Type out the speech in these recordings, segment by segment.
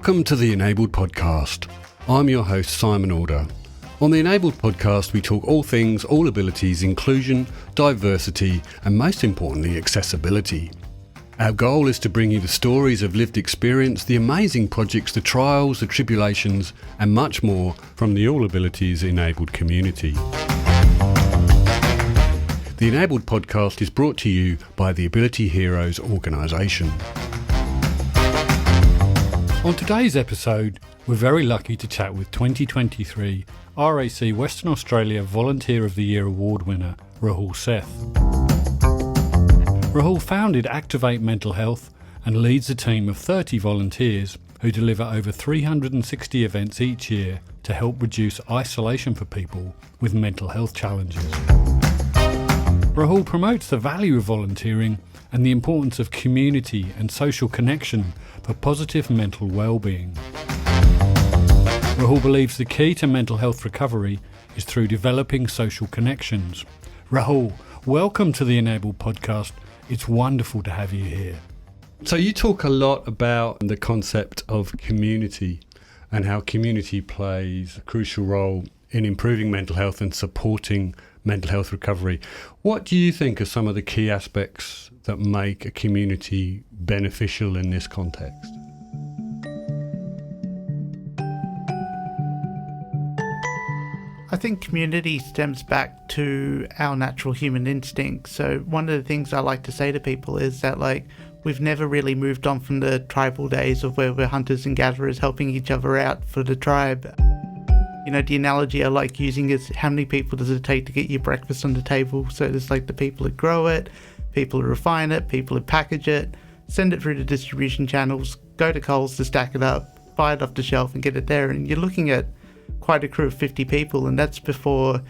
Welcome to the Enabled Podcast. I'm your host, Simon Alder. On the Enabled Podcast, we talk all things, all abilities, inclusion, diversity, and most importantly, accessibility. Our goal is to bring you the stories of lived experience, the amazing projects, the trials, the tribulations, and much more from the All Abilities Enabled community. The Enabled Podcast is brought to you by the Ability Heroes organisation. On today's episode, we're very lucky to chat with 2023 RAC Western Australia Volunteer of the Year Award winner, Rahul Seth. Rahul founded Activate Mental Health and leads a team of 30 volunteers who deliver over 360 events each year to help reduce isolation for people with mental health challenges. Rahul promotes the value of volunteering and the importance of community and social connection for positive mental well-being. Rahul believes the key to mental health recovery is through developing social connections. Rahul, welcome to the Enabled Podcast. It's wonderful to have you here. So you talk a lot about the concept of community and how community plays a crucial role in improving mental health and supporting mental health recovery. What do you think are some of the key aspects that make a community beneficial in this context? I think community stems back to our natural human instinct. So one of the things I like to say to people is that we've never really moved on from the tribal days of where we're hunters and gatherers helping each other out for the tribe. You know, the analogy I like using is how many people does it take to get your breakfast on the table? So there's the people that grow it, people who refine it, people who package it, send it through the distribution channels, go to Coles to stack it up, buy it off the shelf and get it there. And you're looking at quite a crew of 50 people, and that's before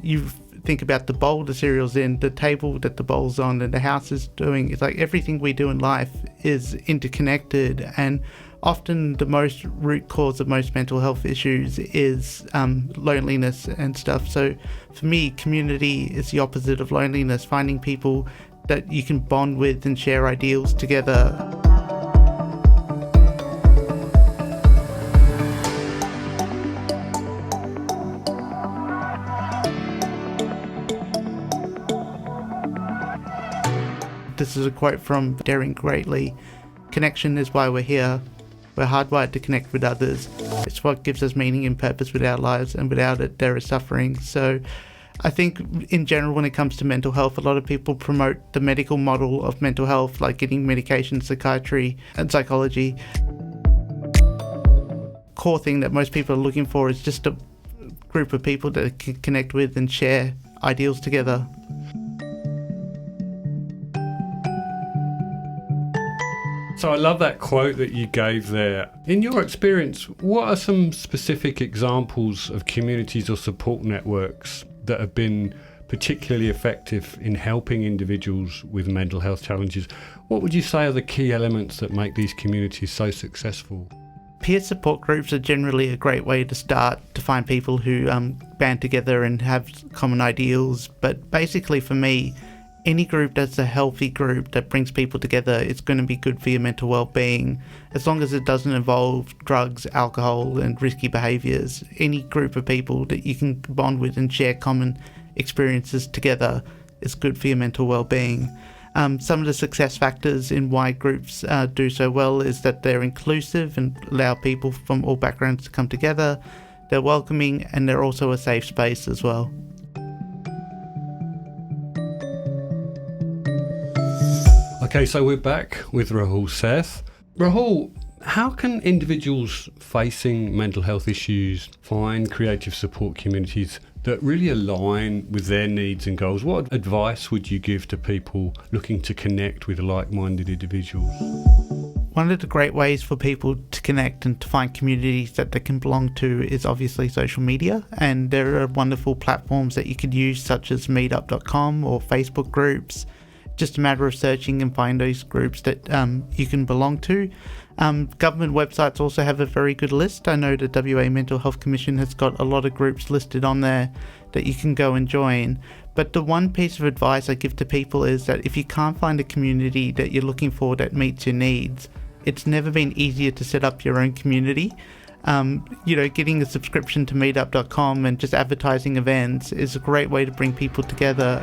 you think about the bowl the cereal's in, the table that the bowl's on, and the house is doing. It's everything we do in life is interconnected, and often the most root cause of most mental health issues is loneliness and stuff. So for me, community is the opposite of loneliness, finding people that you can bond with and share ideals together. This is a quote from Daring Greatly. "Connection is why we're here. We're hardwired to connect with others. It's what gives us meaning and purpose with our lives, and without it, there is suffering." So I think in general, when it comes to mental health, a lot of people promote the medical model of mental health, like getting medication, psychiatry, and psychology. Core thing that most people are looking for is just a group of people that they can connect with and share ideals together. So I love that quote that you gave there. In your experience, what are some specific examples of communities or support networks that have been particularly effective in helping individuals with mental health challenges? What would you say are the key elements that make these communities so successful? Peer support groups are generally a great way to start, to find people who band together and have common ideals. But basically for me, any group that's a healthy group that brings people together is going to be good for your mental well-being, as long as it doesn't involve drugs, alcohol, and risky behaviours. Any group of people that you can bond with and share common experiences together is good for your mental well-being. Some of the success factors in why groups do so well is that they're inclusive and allow people from all backgrounds to come together. They're welcoming, and they're also a safe space as well. Okay, so we're back with Rahul Seth. Rahul, how can individuals facing mental health issues find creative support communities that really align with their needs and goals? What advice would you give to people looking to connect with like-minded individuals? One of the great ways for people to connect and to find communities that they can belong to is obviously social media, and there are wonderful platforms that you could use such as meetup.com or Facebook groups. Just a matter of searching and find those groups that you can belong to. Government websites also have a very good list. I know the WA Mental Health Commission has got a lot of groups listed on there that you can go and join. But the one piece of advice I give to people is that if you can't find a community that you're looking for that meets your needs, it's never been easier to set up your own community. Getting a subscription to meetup.com and just advertising events is a great way to bring people together.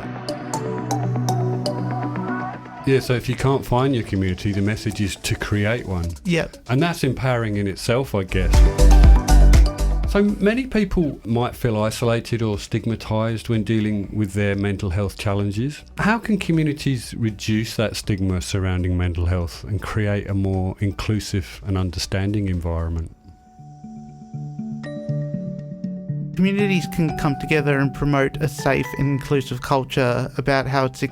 Yeah, so if you can't find your community, the message is to create one. Yep. And that's empowering in itself, I guess. So many people might feel isolated or stigmatised when dealing with their mental health challenges. How can communities reduce that stigma surrounding mental health and create a more inclusive and understanding environment? Communities can come together and promote a safe and inclusive culture about how it's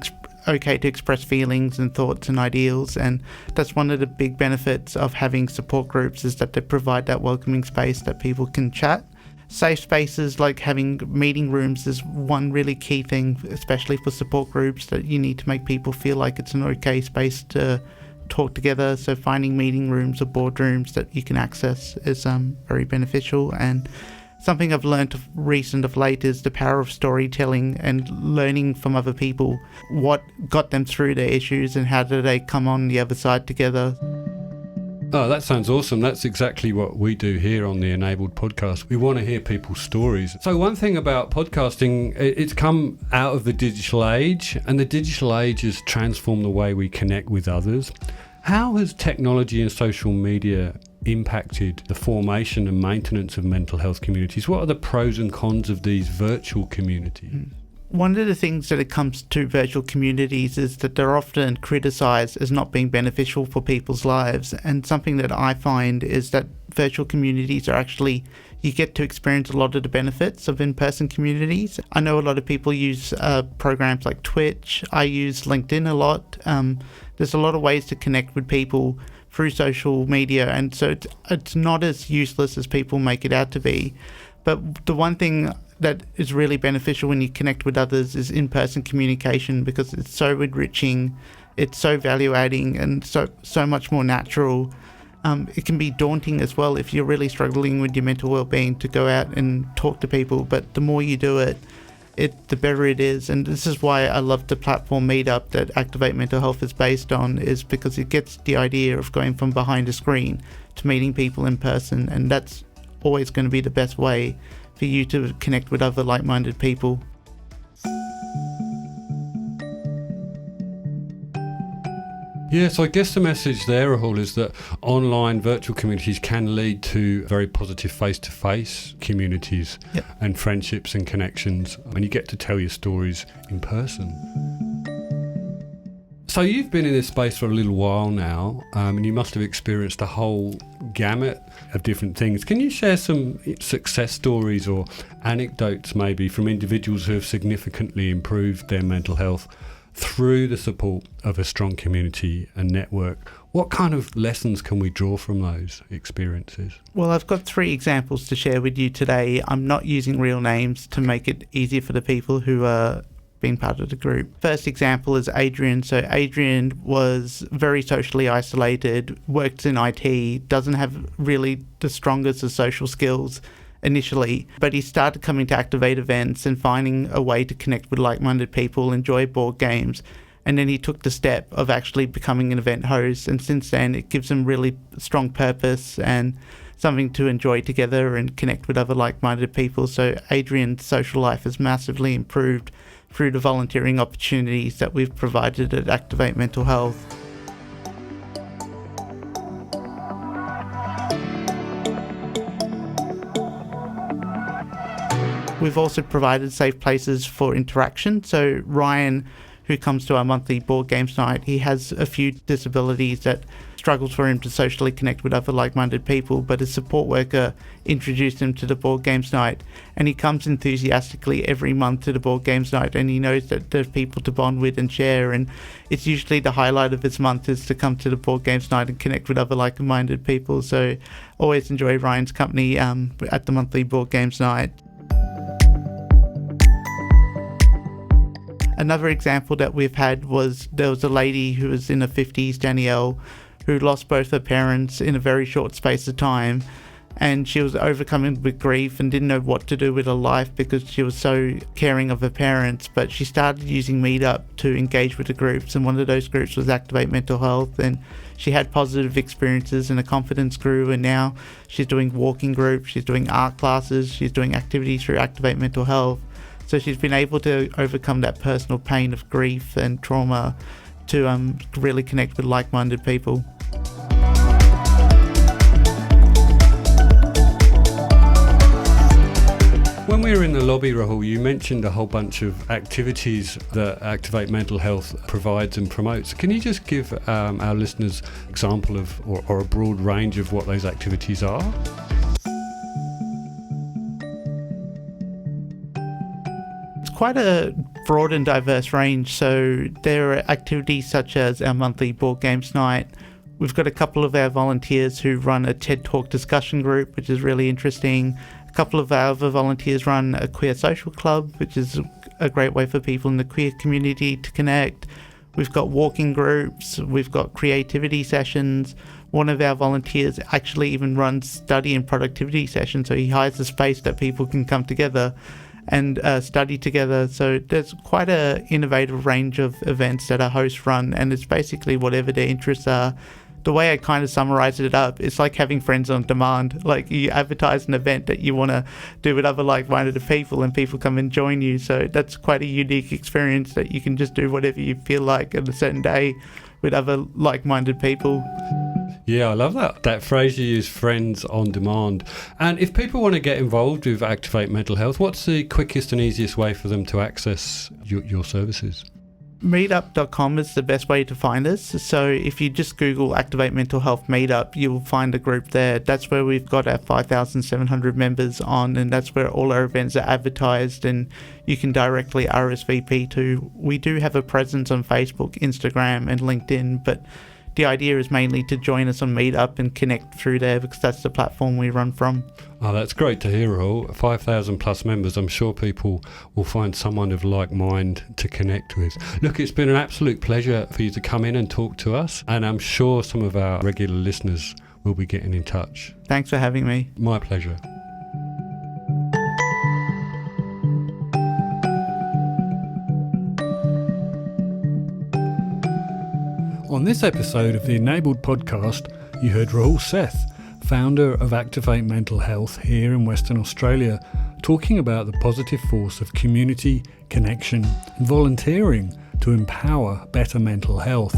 okay to express feelings and thoughts and ideals, and that's one of the big benefits of having support groups, is that they provide that welcoming space that people can chat. Safe spaces like having meeting rooms is one really key thing, especially for support groups, that you need to make people feel like it's an okay space to talk together. So finding meeting rooms or boardrooms that you can access is very beneficial. And something I've learned of late is the power of storytelling and learning from other people what got them through their issues and how did they come on the other side together. Oh, that sounds awesome. That's exactly what we do here on the Enabled podcast. We want to hear people's stories. So one thing about podcasting, it's come out of the digital age, and the digital age has transformed the way we connect with others. How has technology and social media impacted the formation and maintenance of mental health communities? What are the pros and cons of these virtual communities? One of the things that it comes to virtual communities is that they're often criticised as not being beneficial for people's lives. And something that I find is that virtual communities are actually, you get to experience a lot of the benefits of in-person communities. I know a lot of people use programs like Twitch. I use LinkedIn a lot. There's a lot of ways to connect with people through social media, and so it's not as useless as people make it out to be. But the one thing that is really beneficial when you connect with others is in-person communication, because it's so enriching, it's so value-adding, and so much more natural. It can be daunting as well if you're really struggling with your mental well-being to go out and talk to people, but the more you do it, the better it is. And this is why I love the platform Meetup that Activate Mental Health is based on, is because it gets the idea of going from behind a screen to meeting people in person, and that's always going to be the best way for you to connect with other like-minded people. Yeah, so I guess the message there, Rahul, is that online virtual communities can lead to very positive face-to-face communities. Yep. And friendships and connections, and you get to tell your stories in person. So you've been in this space for a little while now, and you must have experienced a whole gamut of different things. Can you share some success stories or anecdotes maybe from individuals who have significantly improved their mental health through the support of a strong community and network? What kind of lessons can we draw from those experiences? Well, I've got 3 examples to share with you today. I'm not using real names to make it easier for the people who are being part of the group. First example is Adrian. So Adrian was very socially isolated, works in IT, doesn't have really the strongest of social skills initially, but he started coming to Activate events and finding a way to connect with like-minded people, enjoy board games, and then he took the step of actually becoming an event host, and since then it gives him really strong purpose and something to enjoy together and connect with other like-minded people. So Adrian's social life has massively improved through the volunteering opportunities that we've provided at Activate Mental Health. We've also provided safe places for interaction. So Ryan, who comes to our monthly board games night, he has a few disabilities that struggles for him to socially connect with other like-minded people, but his support worker introduced him to the board games night, and he comes enthusiastically every month to the board games night, and he knows that there's people to bond with and share, and it's usually the highlight of his month is to come to the board games night and connect with other like-minded people. So always enjoy Ryan's company at the monthly board games night. Another example that we've had was there was a lady who was in her 50s, Danielle, who lost both her parents in a very short space of time. and she was overcoming with grief and didn't know what to do with her life because she was so caring of her parents. But she started using Meetup to engage with the groups, and one of those groups was Activate Mental Health, and she had positive experiences and her confidence grew, and now she's doing walking groups, she's doing art classes, she's doing activities through Activate Mental Health. So she's been able to overcome that personal pain of grief and trauma to really connect with like-minded people. When we were in the lobby, Rahul, you mentioned a whole bunch of activities that Activate Mental Health provides and promotes. Can you just give our listeners an example of, or a broad range of what those activities are? It's quite a broad and diverse range. So there are activities such as our monthly board games night. We've got a couple of our volunteers who run a TED Talk discussion group, which is really interesting. A couple of our other volunteers run a queer social club, which is a great way for people in the queer community to connect. We've got walking groups, we've got creativity sessions. One of our volunteers actually even runs study and productivity sessions, so he hires a space that people can come together and study together. So there's quite an innovative range of events that our hosts run, and it's basically whatever their interests are. The way I kind of summarized it up, it's like having friends on demand. Like, you advertise an event that you want to do with other like-minded people, and people come and join you. So that's quite a unique experience that you can just do whatever you feel like on a certain day with other like-minded people. Yeah, I love that phrase you use, friends on demand. And if people want to get involved with Activate Mental Health, what's the quickest and easiest way for them to access your services? Meetup.com is the best way to find us. So if you just Google Activate Mental Health Meetup, you'll find a group there. That's where we've got our 5,700 members on, and that's where all our events are advertised and you can directly RSVP to. We do have a presence on Facebook, Instagram and LinkedIn, but the idea is mainly to join us on Meetup and connect through there because that's the platform we run from. Oh, that's great to hear, Rahul. 5,000 plus members. I'm sure people will find someone of like mind to connect with. Look, it's been an absolute pleasure for you to come in and talk to us, and I'm sure some of our regular listeners will be getting in touch. Thanks for having me. My pleasure. On this episode of the Enabled podcast, you heard Rahul Seth, founder of Activate Mental Health here in Western Australia, talking about the positive force of community, connection and volunteering to empower better mental health.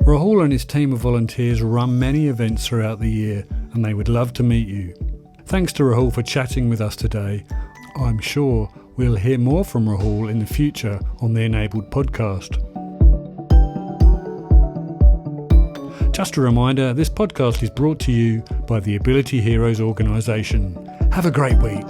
Rahul and his team of volunteers run many events throughout the year, and they would love to meet you. Thanks to Rahul for chatting with us today. I'm sure we'll hear more from Rahul in the future on the Enabled podcast. Just a reminder, this podcast is brought to you by the Ability Heroes organisation. Have a great week.